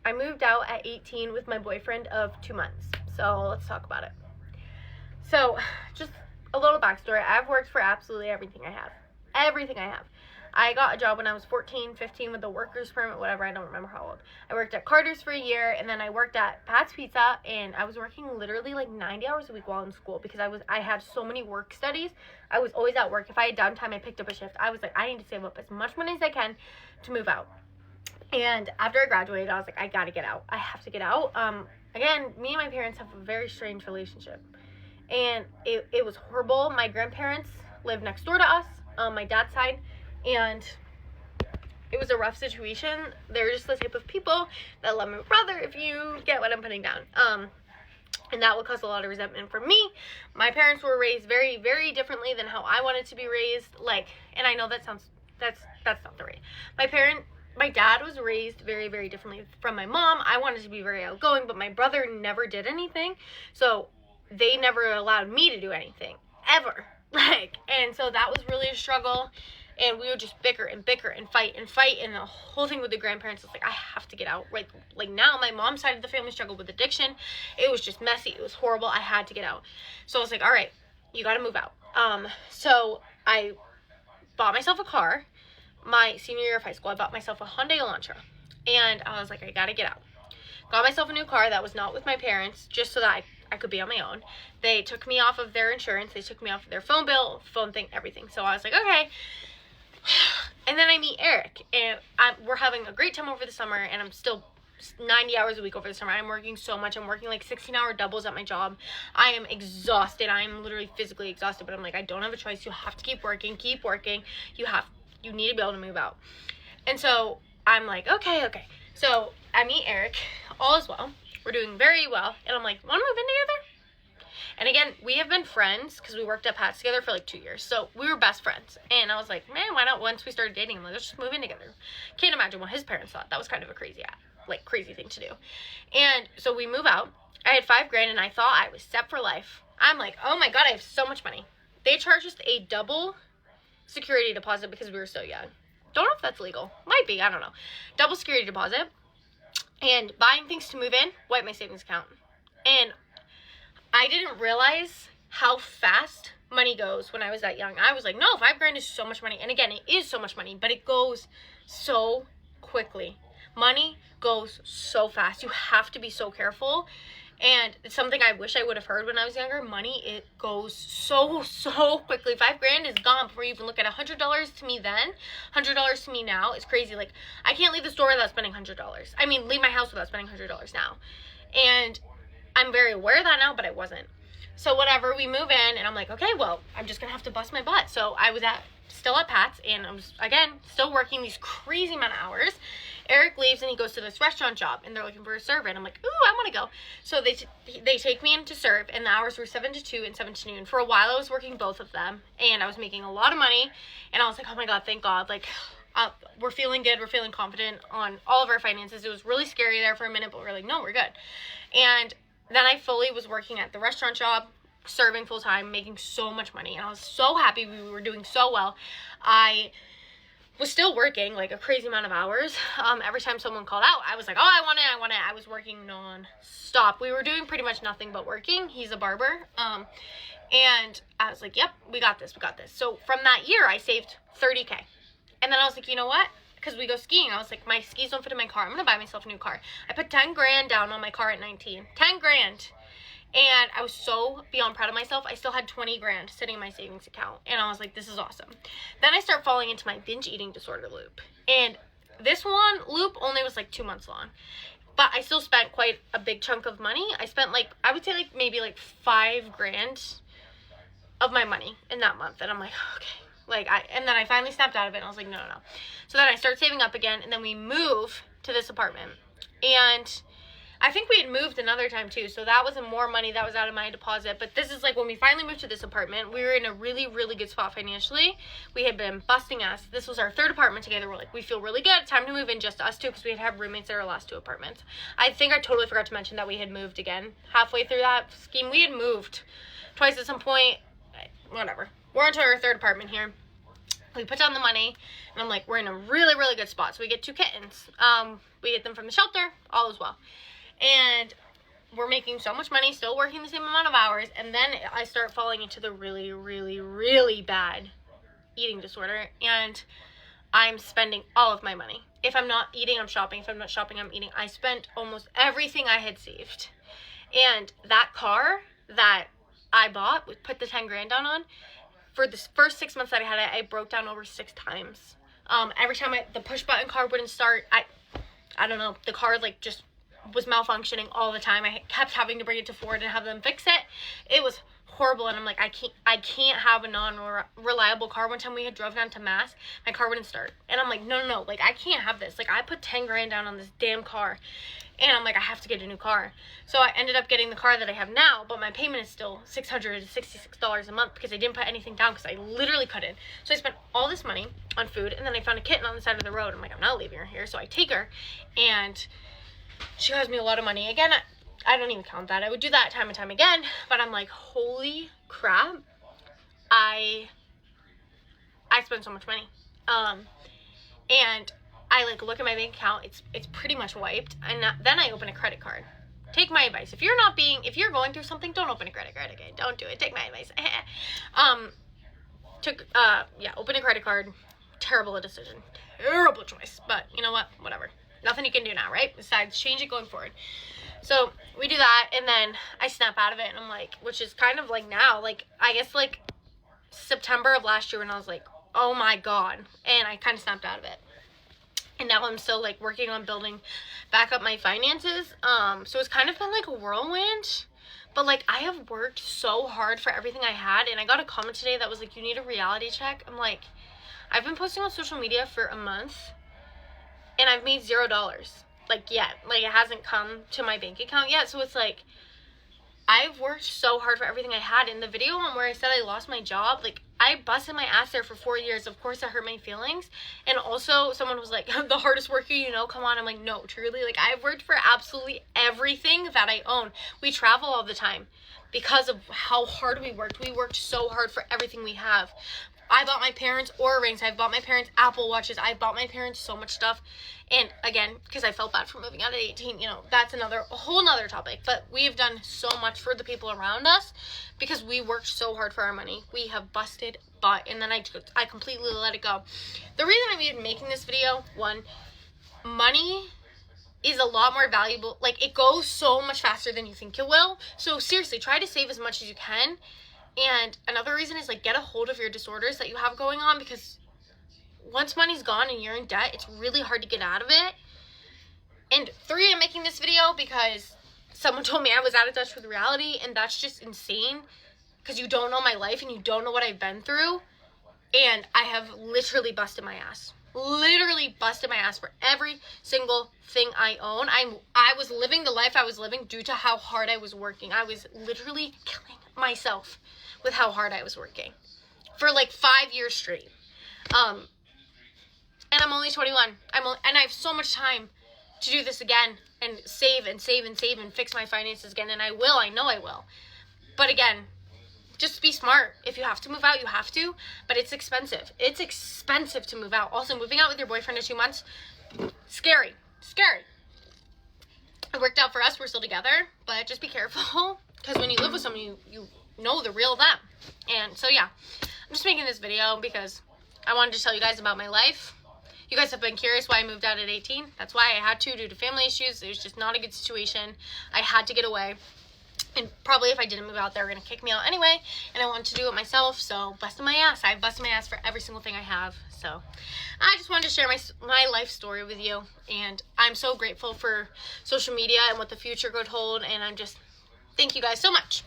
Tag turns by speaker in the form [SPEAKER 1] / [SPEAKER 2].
[SPEAKER 1] I moved out at 18 with my boyfriend of 2 months. So let's talk about it. So just a little backstory. I've worked for absolutely everything I have. Everything I have. I got a job when I was 14, 15 with a worker's permit, whatever. I don't remember how old. I worked at Carter's for a year, and then I worked at Pat's Pizza, and I was working literally like 90 hours a week while in school because I had so many work studies. I was always at work. If I had downtime, I picked up a shift. I was like, I need to save up as much money as I can to move out. And after I graduated, I was like, I gotta get out. I have to get out. Again, me and my parents have a very strange relationship, and it was horrible. My grandparents lived next door to us, my dad's side, and it was a rough situation. They're just the type of people that love my brother, if you get what I'm putting down. And that would cause a lot of resentment from me. My parents were raised very, very differently than how I wanted to be raised. And I know that's not the right. My dad was raised very, very differently from my mom. I wanted to be very outgoing, but my brother never did anything. So they never allowed me to do anything, ever. And so that was really a struggle. And we would just bicker and fight. And the whole thing with the grandparents was like, I have to get out. Like now, my mom's side of the family struggled with addiction. It was just messy. It was horrible. I had to get out. So I was like, all right, you got to move out. So I bought myself a car. My senior year of high school, I bought myself a Hyundai Elantra. And I was like, I got to get out. Got myself a new car that was not with my parents, just so that I could be on my own. They took me off of their insurance. They took me off of their phone bill, phone thing, everything. So I was like, okay. And then I meet Eric, and we're having a great time over the summer, and I'm still 90 hours a week over the summer. I'm working so much. I'm working like 16-hour doubles at my job. I am exhausted. I am literally physically exhausted, but I'm like, I don't have a choice. You have to keep working. You need to be able to move out. And so I'm like, okay. So I meet Eric. All is well. We're doing very well. And I'm like, want to move in together? And again, we have been friends because we worked at Pat's together for like 2 years. So we were best friends. And I was like, man, why not? Once we started dating, I'm like, let's just move in together. Can't imagine what his parents thought. That was kind of a crazy thing to do. And so we move out. I had $5,000 and I thought I was set for life. I'm like, oh my God, I have so much money. They charged us a double security deposit because we were so young. Don't know if that's legal. Might be. I don't know. Double security deposit. And buying things to move in, wipe my savings account. And I didn't realize how fast money goes when I was that young. I was like, no, $5,000 is so much money. And again, it is so much money, but it goes so quickly. Money goes so fast. You have to be so careful. And it's something I wish I would have heard when I was younger. Money, it goes so quickly. $5,000 is gone before you even look at $100 to me then. $100 to me now is crazy. Like, I can't leave the store without spending $100. I mean, leave my house without spending $100 now. And I'm very aware of that now, but I wasn't. So whatever, we move in, and I'm like, okay, well, I'm just going to have to bust my butt. So I was still at Pat's, and I was, again, still working these crazy amount of hours. Eric leaves, and he goes to this restaurant job, and they're looking for a server, and I'm like, ooh, I want to go. So they take me in to serve, and the hours were 7 to 2 and 7 to noon. For a while, I was working both of them, and I was making a lot of money, and I was like, oh my God, thank God. Like, we're feeling good. We're feeling confident on all of our finances. It was really scary there for a minute, but we're like, no, we're good. And then I fully was working at the restaurant job, serving full time, making so much money. And I was so happy. We were doing so well. I was still working like a crazy amount of hours. Every time someone called out, I was like, oh, I want it. I was working non-stop. We were doing pretty much nothing but working. He's a barber. And I was like, yep, we got this. So from that year, I saved $30K. And then I was like, you know what? Because we go skiing. I was like, my skis don't fit in my car. I'm going to buy myself a new car. I put $10,000 down on my car at 19. $10,000. And I was so beyond proud of myself. I still had $20,000 sitting in my savings account. And I was like, this is awesome. Then I start falling into my binge eating disorder loop. And this one loop only was like 2 months long. But I still spent quite a big chunk of money. I spent I would say maybe $5,000 of my money in that month. And I'm like, okay. And then I finally snapped out of it, and I was like, no. So then I start saving up again, and then we move to this apartment. And I think we had moved another time too, so that wasn't more money that was out of my deposit. But this is when we finally moved to this apartment, we were in a really, really good spot financially. We had been busting ass. This was our third apartment together. We're like, we feel really good. Time to move in, just us two, because we had had roommates at our last 2 apartments. I think I totally forgot to mention that we had moved again. Halfway through that scheme, we had moved twice at some point. Whatever. We're onto our third apartment here. We put down the money, and I'm like, we're in a really, really good spot. So we get 2 kittens. We get them from the shelter, all is well. And we're making so much money, still working the same amount of hours, and then I start falling into the really, really, really bad eating disorder, and I'm spending all of my money. If I'm not eating, I'm shopping. If I'm not shopping, I'm eating. I spent almost everything I had saved. And that car that I bought, we put the 10 grand down on, for the first 6 months that I had it, I broke down over 6 times. Every time the push button car wouldn't start, I don't know, the car like just was malfunctioning all the time. I kept having to bring it to Ford and have them fix it. It was horrible, and I'm like, I can't have a non-reliable car. One time we had drove down to Mass, my car wouldn't start, and I'm like, no, like, I can't have this. Like, I put 10 grand down on this damn car, and I'm like, I have to get a new car. So I ended up getting the car that I have now, but my payment is still $666 a month because I didn't put anything down because I literally couldn't. So I spent all this money on food, and then I found a kitten on the side of the road. I'm like, I'm not leaving her here. So I take her, and she owes me a lot of money. Again, I don't even count that. I would do that time and time again, but I'm like, holy crap, I spend so much money. And I like look at my bank account, it's pretty much wiped, and then I open a credit card. Take my advice. If you're going through something, don't open a credit card, okay? Don't do it. Take my advice. Open a credit card. Terrible decision. Terrible choice. But you know what? Whatever. Nothing you can do now, right? Besides change it going forward. So we do that, and then I snap out of it, and I'm like, which is kind of like now, like, I guess like September of last year when I was like, oh my God, and I kind of snapped out of it. And now I'm still like working on building back up my finances. So it's kind of been like a whirlwind, but like I have worked so hard for everything I had, and I got a comment today that was like, you need a reality check. I'm like, I've been posting on social media for a month, and I've made $0. Like, yet. Like, it hasn't come to my bank account yet. So it's like, I've worked so hard for everything I had. In the video on where I said I lost my job, like, I busted my ass there for 4 years. Of course, that hurt my feelings. And also, someone was like, the hardest worker you know, come on. I'm like, no, truly. Like, I've worked for absolutely everything that I own. We travel all the time because of how hard we worked. We worked so hard for everything we have. I bought my parents Oura rings. I've bought my parents Apple Watches. I bought my parents so much stuff. And again, because I felt bad for moving out at 18, that's a whole nother topic. But we have done so much for the people around us because we worked so hard for our money. We have busted butt, and then I completely let it go. The reason I'm even making this video, one, money is a lot more valuable. Like, it goes so much faster than you think it will. So seriously, try to save as much as you can. And another reason is, like, get a hold of your disorders that you have going on, because once money's gone and you're in debt, it's really hard to get out of it. And 3, I'm making this video because someone told me I was out of touch with reality, and that's just insane because you don't know my life and you don't know what I've been through. And I have literally busted my ass. Literally busted my ass for every single thing I own. I was living the life I was living due to how hard I was working. I was literally killing myself with how hard I was working for like 5 years straight. And I'm only 21. And I have so much time to do this again and save and save and save and fix my finances again. And I will. I know I will. But again, just be smart. If you have to move out, you have to. But it's expensive. It's expensive to move out. Also, moving out with your boyfriend in 2 months, scary. Scary. It worked out for us. We're still together. But just be careful. Because when you live with someone, you know the real them. And so, yeah. I'm just making this video because I wanted to tell you guys about my life. You guys have been curious why I moved out at 18. That's why I had to, due to family issues. It was just not a good situation. I had to get away. And probably if I didn't move out, they were going to kick me out anyway. And I wanted to do it myself, so busted my ass. I busted my ass for every single thing I have. So I just wanted to share my life story with you. And I'm so grateful for social media and what the future could hold. And thank you guys so much.